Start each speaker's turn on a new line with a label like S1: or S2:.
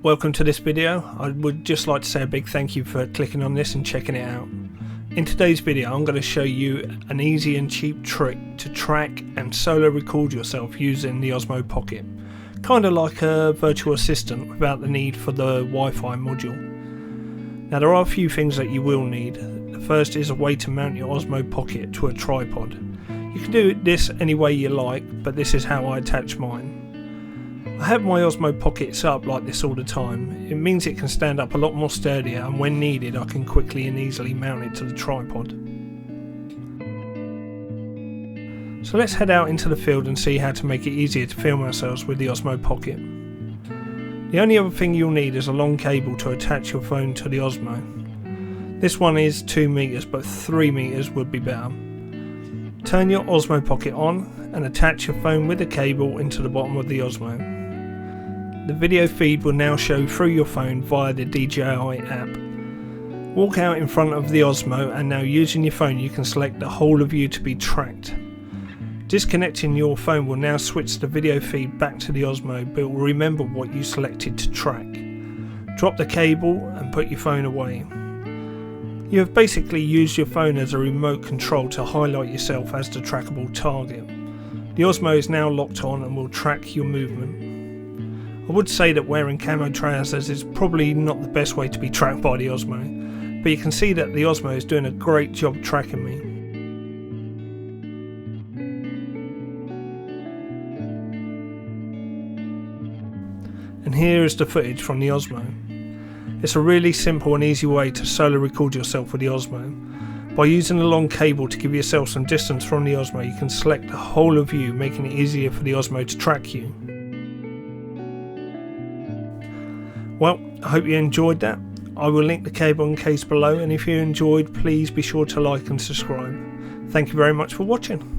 S1: Welcome to this video. I would just like to say a big thank you for clicking on this and checking it out. In today's video I'm going to show you an easy and cheap trick to track and solo record yourself using the Osmo Pocket. Kind of like a virtual assistant without the need for the Wi-Fi module. Now there are a few things that you will need. The first is a way to mount your Osmo Pocket to a tripod. You can do this any way you like, but this is how I attach mine. I have my Osmo Pocket set up like this all the time. It means it can stand up a lot more sturdier, and when needed I can quickly and easily mount it to the tripod. So let's head out into the field and see how to make it easier to film ourselves with the Osmo Pocket. The only other thing you'll need is a long cable to attach your phone to the Osmo. This one is 2 meters, but 3 meters would be better. Turn your Osmo Pocket on and attach your phone with the cable into the bottom of the Osmo. The video feed will now show through your phone via the DJi app. Walk out in front of the Osmo, and now using your phone you can select the whole of you to be tracked. Disconnecting your phone will now switch the video feed back to the Osmo, but it will remember what you selected to track. Drop the cable and put your phone away. You have basically used your phone as a remote control to highlight yourself as the trackable target. The Osmo is now locked on and will track your movement. I would say that wearing camo trousers is probably not the best way to be tracked by the Osmo, but you can see that the Osmo is doing a great job tracking me. And here is the footage from the Osmo. It's a really simple and easy way to solo record yourself with the Osmo. By using a long cable to give yourself some distance from the Osmo, you can select the whole of you, making it easier for the Osmo to track you. Well, I hope you enjoyed that. I will link the cable and case below, and if you enjoyed, please be sure to like and subscribe. Thank you very much for watching.